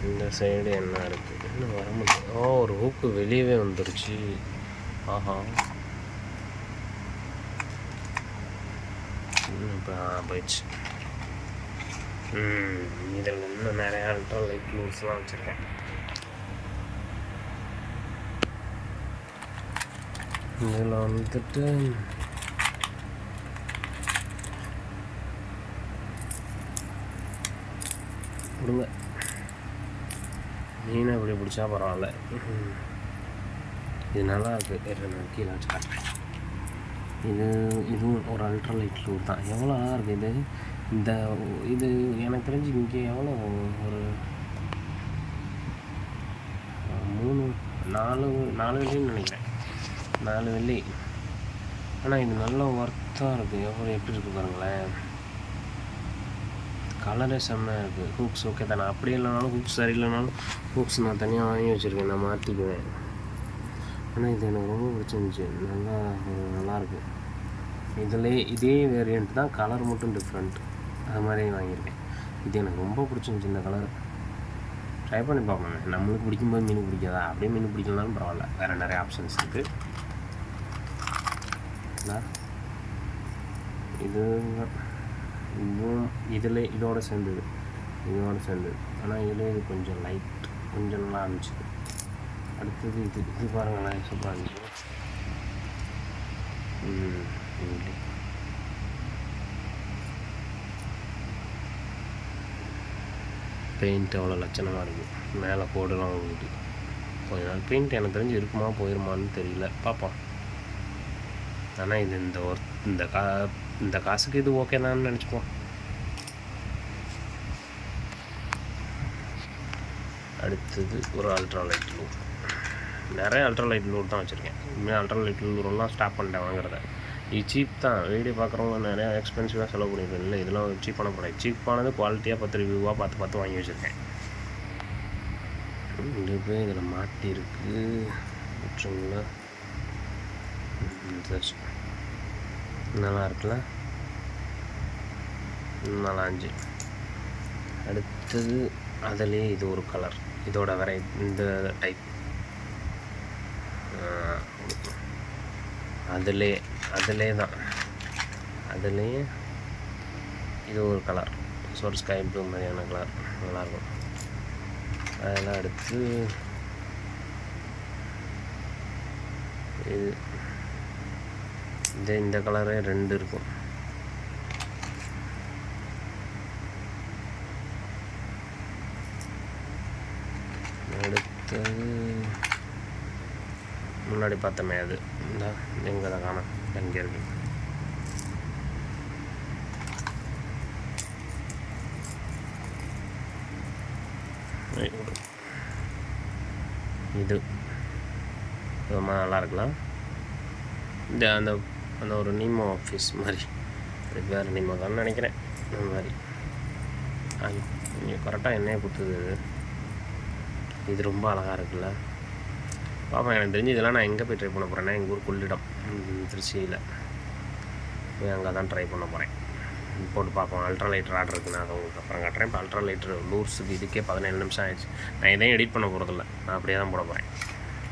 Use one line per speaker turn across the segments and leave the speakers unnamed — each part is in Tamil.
இந்த சைடு என்ன இருக்குது இன்னும் வர முடியும். ஒரு ஹூக்கு வெளியவே வந்துருச்சு. ஆஹா, இப்போ போயிடுச்சு. இதில் இன்னும் நிறையா அல்ட்ரா லைட் லூர்ஸ்லாம் வச்சுருக்கேன். இதில் வந்துட்டு கொடுங்க, மீனை இப்படி பிடிச்சா பரவாயில்ல. இது நல்லா இருக்குது. நான் கீழே வச்சு காட்டுறேன். இதுவும் ஒரு அல்ட்ரா லைட் லூர் தான். எவ்வளோ அழகாக இருக்குது இது எனக்கு தெரிஞ்சு இங்கே எவ்வளோ ஒரு 4 வெள்ளின்னு நினைக்கிறேன். 4 வெள்ளி. ஆனால் இது நல்ல ஒர்த்தாக இருக்குது. எப்படி இருக்குது பாருங்களேன். கலரே செம்மையாக இருக்குது. ஹூக்ஸ் ஓகே தானே. அப்படியே இல்லைனாலும் ஹூக்ஸ் சரியில்லைனாலும் ஹூக்ஸ் நான் தனியாக வாங்கி வச்சுருக்கேன், நான் மாற்றிக்குவேன். ஆனால் இது எனக்கு ரொம்ப பிடிச்சிருந்துச்சி. நல்லாயிருக்கு. இதே வேரியண்ட் தான், கலர் மட்டும் டிஃப்ரெண்ட். அது மாதிரி வாங்கியிருக்கேன். இது எனக்கு ரொம்ப பிடிச்சிருந்துச்சி. இந்த கலர் ட்ரை பண்ணி பார்ப்போம். நம்மளுக்கு பிடிக்கும்போது மீன் பிடிக்காதா, அப்படியே மீன் பிடிக்கலனாலும் பரவாயில்ல. வேறு நிறைய ஆப்ஷன்ஸ் இருக்குது. இதுவும் இதோட சேர்ந்தது. ஆனால் இது கொஞ்சம் லைட், கொஞ்சம் நல்லா இருந்துச்சு. அடுத்தது இது பாருங்களேன், சூப்பராக இருந்துச்சு. பெயிண்ட் அவ்வளோ லட்சணமாக இருக்குது. மேலே கோடெல்லாம் விழுது. கொஞ்ச நாள் பெயிண்ட் எனக்கு தெரிஞ்சு இருக்குமா போயிருமான்னு தெரியல, பார்ப்போம். ஆனால் இது இந்த காசுக்கு இது ஓகே தான் நினச்சிப்போம். அடுத்தது ஒரு அல்ட்ரா லைட் லூர். நிறைய அல்ட்ரா லைட் லூர் தான் வச்சுருக்கேன். இனிமேல் அல்ட்ரா லைட் லூரெல்லாம் ஸ்டாப் பண்ணிட்டேன் வாங்குறத. இது சீப் தான். வீடியோ பார்க்குறவங்க நிறையா எக்ஸ்பென்சிவாக செலவு பண்ணியிருக்கேன். இல்லை, இதெல்லாம் சீப்பான ப்ராடக்ட். சீப்பானது குவாலிட்டியாக 10 ரிவ்யூவாக பார்த்து வாங்கி வச்சுருக்கேன். இது போய் இதில் மாட்டியிருக்கு. விட்டுருங்களா, நல்லா இருக்குல்ல, நல்லா இருந்துச்சு. அடுத்தது அதுலேயே இது ஒரு கலர். இதோட இந்த டைப் அதிலே தான். அதுலேயே இது ஒரு கலர், ஒரு ஸ்கை ப்ளூ மாதிரியான கலர், நல்லாயிருக்கும். அதெல்லாம் அடுத்து இந்த கலரே 2 இருக்கும். அடுத்தது முன்னாடி பார்த்தோமே, அது இந்த எங்கே தான் காணோம், எங்கே இருக்கு. இது ரொம்ப நல்லா இருக்கலாம். அந்த ஒரு நீமோ ஆஃபீஸ் மாதிரி, அதுக்கு வேறு நீமோ தான் நினைக்கிறேன். அந்த மாதிரி நீங்கள் கரெக்டாக என்னையே கொடுத்தது. இது ரொம்ப அழகாக இருக்குல்ல. பாப்பா, எனக்கு தெரிஞ்சு இதெல்லாம் நான் எங்கே போய் ட்ரை பண்ண போகிறேன்னா, எங்கள் ஊர் கொள்ளிடம், திருச்சியில் போய் அங்கே தான் ட்ரை பண்ண போகிறேன். போட்டு பார்ப்போம். அல்ட்ரா லைட்டர் ஆர்டர் இருக்குது, நான் அதை உங்களுக்கு அப்புறம் காட்டுறேன். இப்போ அல்ட்ரா லைட்டர் லூர்ஸுக்கு இதுக்கே 17 நிமிஷம் ஆயிடுச்சு. நான் எதையும் எடிட் பண்ண போகிறதில்ல, நான் அப்படியே தான் போட போகிறேன்.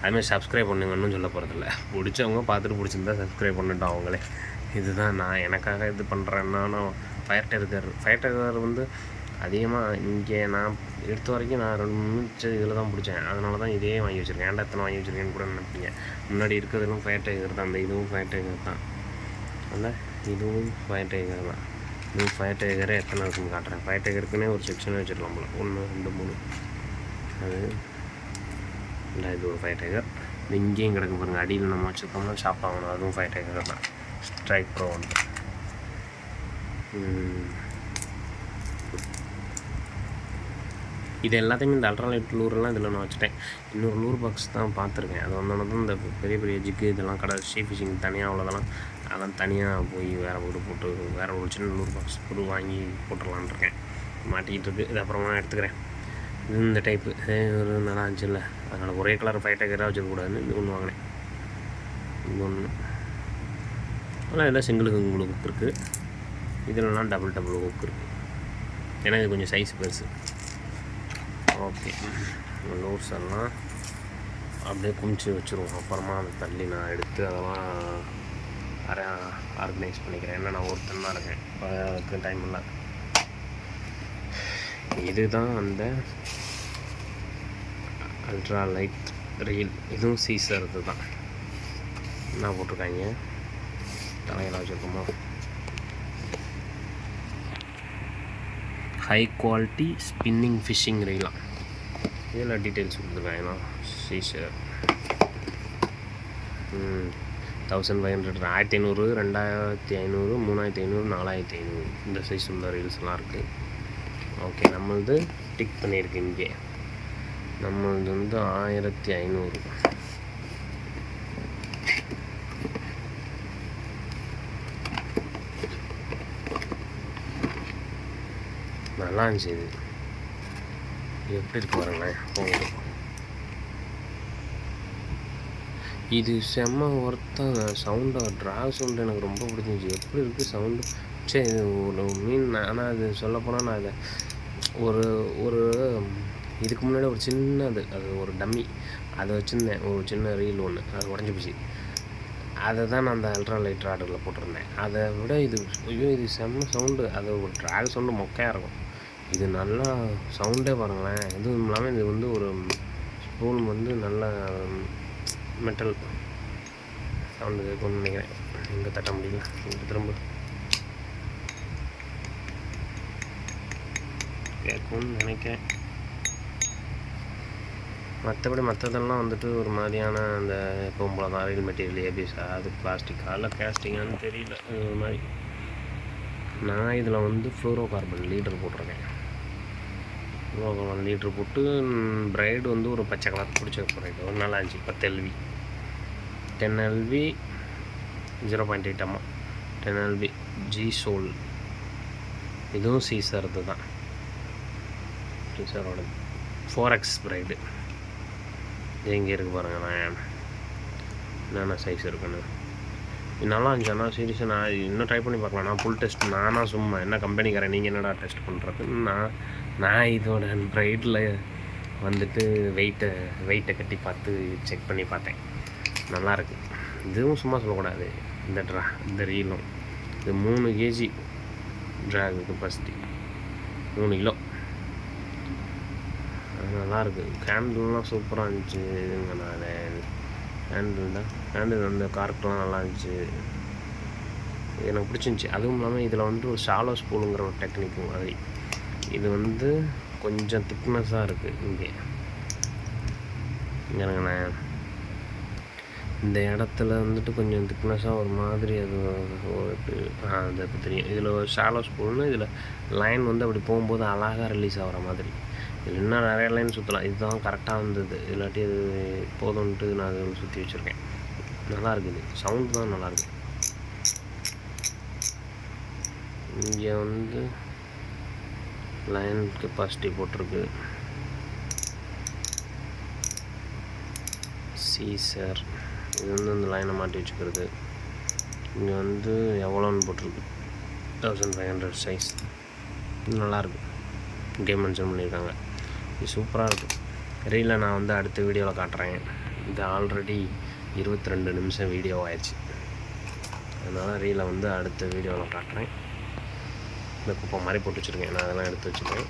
அதுமாதிரி சப்ஸ்கிரைப் பண்ணுங்கன்னு சொல்ல போகிறதில்ல. பிடிச்சவங்க பார்த்துட்டு பிடிச்சிருந்தா சப்ஸ்கிரைப் பண்ணிட்டோம் அவங்களே. இதுதான் நான் எனக்காக இது பண்ணுறேன்னா. நான் ஃபயர் டேகர் வந்து அதிகமாக இங்கே நான் எடுத்த வரைக்கும் நான் 2 மினிட்ஸ் இதில் தான் பிடிச்சேன். அதனால தான் இதே வாங்கி வச்சுருக்கேன். ஏன்டா எத்தனை வாங்கி வச்சுருக்கேன்னு கூட நினைப்பீங்க. முன்னாடி இருக்கிறதுலும் ஃபயர் டேகர் தான். இதுவும் ஃபயர் டேகர் தான். அதில் இதுவும் ஃபயர் டேகர் தான். இதுவும் ஃபயர் டேகரே எத்தனை இருக்குன்னு காட்டுறேன். ஃபயர் டேகருக்குன்னே ஒரு செக்ஷனே வச்சுருக்கலாம் போல. 1 2 3. அது இல்லை, இது ஒரு ஃபயர் டேகர். இது இங்கேயும் கிடக்கு பாருங்கள். அடியில் நம்ம வச்சுருக்கோம்னா ஷாப் ஆகணும். அதுவும் ஃபயர் டேகர் தான். ஸ்ட்ரைக் ப்ரோ வந்து இது எல்லாத்தையுமே இந்த அல்ட்ரா லைட் லூரெல்லாம் இதில் நான் வச்சுட்டேன். இன்னொரு லூர் பாக்ஸ் தான் பார்த்துருக்கேன். அது வந்தோன்னா தான் இந்த பெரிய பெரிய ஜிக்கு இதெல்லாம் கடை ஷீ ஃபிஷிங் தனியாக உள்ளதெல்லாம் அதெல்லாம் தனியாக போய் போட்டு வேறு ஒரு சின்ன லூர் பாக்ஸ் வாங்கி போட்டுடலான் இருக்கேன். மாட்டிக்கிட்டு இருக்குது. இது அப்புறமா எடுத்துக்கிறேன். இது இந்த டைப்பு ஒரு நல்லா இருந்துச்சு இல்லை, அதனால் ஒரே கலர் ஃபயர் டேகராக வச்சுருக்கூடாதுன்னு இது ஒன்று வாங்கினேன். இது ஒன்று. ஆனால் இதெல்லாம் சிங்கிளுக்கு ஹுக் இருக்குது. இதிலலாம் டபுள் ஹுக் இருக்குது. ஏன்னா இது கொஞ்சம் சைஸ் பெருசு. ஓகே, லூர்ஸ் எல்லாம் அப்படியே குமிச்சு வச்சுருவோம். அப்புறமா அதை தள்ளி நான் எடுத்து அதெல்லாம் ஆர்கனைஸ் பண்ணிக்கிறேன். ஏன்னா நான் ஒருத்தன் தான் இருக்கேன், அதுக்கு டைம் இல்லை. இதுதான் அந்த அல்ட்ரா லைட் ரீல். இதுவும் சீசர் தான். என்ன போட்டிருக்காங்க, தலையில் வச்சுருக்கோமா, ஹை குவாலிட்டி ஸ்பின்னிங் ஃபிஷ்ஷிங் ரீலாம். இதில் டீட்டெயில்ஸ் கொடுத்துருக்காங்கன்னா சீசர் 1500, 1500, 2500, 3500, 4500 இந்த சைஸ் உள்ள ரீல்ஸ்லாம் இருக்குது. ஓகே, நம்மளது டிக் பண்ணியிருக்கு. இங்கே நம்மளது வந்து 1500. நல்லா இருந்துச்சு. இது எப்படி இருக்கு பாருங்களேன். இது செம்ம ஒர்த்தாக சவுண்டு, ட்ராக் சவுண்டு எனக்கு ரொம்ப பிடிச்சிருந்துச்சி. எப்படி இருக்குது சவுண்டு. சரி, இது ஒரு மீன். ஆனால் அது சொல்லப்போனால் நான் அதை ஒரு இதுக்கு முன்னாடி ஒரு சின்னது, அது ஒரு டம்மி அதை வச்சுருந்தேன், ஒரு சின்ன ரீல் ஒன்று, அது உடஞ்சி போச்சு. அதை தான் நான் அந்த அல்ட்ரா லைட் ராடரில் போட்டிருந்தேன். அதை விட இது, ஐயோ இது செம்ம சவுண்டு. அது ஒரு ட்ராக் சவுண்டு மொக்கையாக இருக்கும். இது நல்லா சவுண்டே பாருங்களேன். எதுவும் இல்லாமல் இது வந்து ஒரு ஸ்பூன் வந்து நல்ல மெட்டல் சவுண்டு கேட்கும்னு நினைக்கிறேன். இங்கே தட்ட முடியல, இங்கே திரும்ப கேட்கும்னு நினைக்கிறேன். மற்றபடி மற்றதெல்லாம் வந்துட்டு ஒரு மாதிரியான அந்த எப்பவும் போல தான் ரீல் மெட்டீரியல் ஏபிஎஸ்ஸா, அது பிளாஸ்டிக்கா இல்லை கேஸ்டிங்கான்னு தெரியல. இது மாதிரி நான் இதில் வந்து ஃப்ளோரோ கார்பன் லீடர் போட்டிருக்கேன். ஃப்ளோரோ கார்பன் லீடர் போட்டு பிரைடு வந்து ஒரு பச்சை கலர் பிடிச்ச பிரைடு ஒரு நல்லா இருந்துச்சு. 10 LV 10 LV 0.8 அம்மா 10 LV ஜி சோல். இதுவும் சீசர்து தான், சீசரோட 4X பிரைடு. இது எங்கே இருக்குது பாருங்கள், நான் என்னென்ன சைஸ் இருக்குன்னு. நல்லா இருந்துச்சு. ஆனால் சீரியஸாக நான் இன்னும் ட்ரை பண்ணி பார்க்கலாம். நான் ஃபுல் டெஸ்ட் நானாக சும்மா என்ன கம்பெனிக்காரன் நீங்கள் என்னடா டெஸ்ட் பண்ணுறது, நான் இதோட ப்ரைடில் வந்துட்டு வெயிட்டை கட்டி பார்த்து செக் பண்ணி பார்த்தேன். நல்லாயிருக்கு. இதுவும் சும்மா சொல்லக்கூடாது. இந்த ரீலும் இது 3 kg ட்ராக் கெப்பாசிட்டி, 3 கிலோ. நல்லாயிருக்கு. கேண்டில்லாம் சூப்பராக இருந்துச்சு. இதுங்க நான் ஹேண்டில் அந்த கார்க்கெலாம் நல்லா இருந்துச்சு, எனக்கு பிடிச்சிருந்துச்சி. அதுவும் இல்லாமல் இதில் வந்துட்டு ஒரு ஷாலோ ஸ்பூலுங்கிற ஒரு டெக்னிக் மாதிரி. இது வந்து கொஞ்சம் திக்னஸாக இருக்குது. இங்கேங்கண்ணே இந்த இடத்துல வந்துட்டு கொஞ்சம் திக்னஸாக ஒரு மாதிரி அது அது தெரியும். இதில் ஒரு ஷாலோ ஸ்பூல்னு இதில் லைன் வந்து அப்படி போகும்போது அழகாக ரிலீஸ் ஆகிற மாதிரி. இதில் இன்னும் நிறைய லைன் சுற்றலாம். இதுதான் கரெக்டாக இருந்தது. இல்லாட்டி அது போதும்ன்ட்டு நான் அது சுற்றி வச்சுருக்கேன். நல்லா இருக்குது. சவுண்டு தான் நல்லாயிருக்கு. இங்கே வந்து லைன் கெப்பாசிட்டி போட்டிருக்கு. சீசர் இது வந்து இந்த லைனை மாட்டி வச்சுக்கிறது. இங்கே வந்து எவ்வளோன்னு போட்டிருக்கு, 1500 சைஸ். இது நல்லாயிருக்கு. கேம் மென்ஷன் பண்ணியிருக்காங்க. இது சூப்பராக இருக்கும். ரீலை நான் வந்து அடுத்த வீடியோவில் காட்டுறேன். இது ஆல்ரெடி 22 நிமிஷம் வீடியோ ஆயிடுச்சு. அதனால் ரீலை வந்து அடுத்த வீடியோவில் காட்டுறேன். இந்த குப்பை மாதிரி போட்டு வச்சுருக்கேன், நான் அதெல்லாம் எடுத்து வச்சுப்பேன்.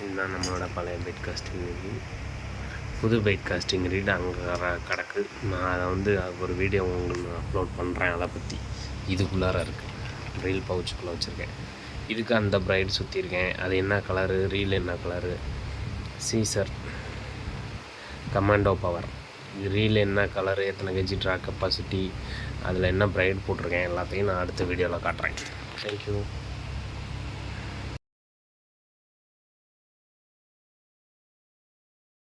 இதுதான் நம்மளோட பழைய பைட் காஸ்டிங் ரீல். புது பைட் காஸ்டிங் ரீல் அங்கே கிடக்கு. நான் அதை வந்து ஒரு வீடியோ உங்களுக்கு அப்லோட் பண்ணுறேன். அதை பற்றி இதுக்குள்ளார இருக்குது. ரீல் பவுச்சுக்குள்ளே வச்சுருக்கேன். இதுக்கு அந்த பிரைட் சுற்றிருக்கேன். அது என்ன கலரு, ரீல் என்ன colour, Caesar commando power, reel என்ன கலரு, எத்தனை கேஜி ட்ராக் கெப்பாசிட்டி, அதில் என்ன பிரைட் போட்டிருக்கேன், எல்லாத்தையும் நான் அடுத்த வீடியோவில் காட்டுறேன். தேங்க்யூ.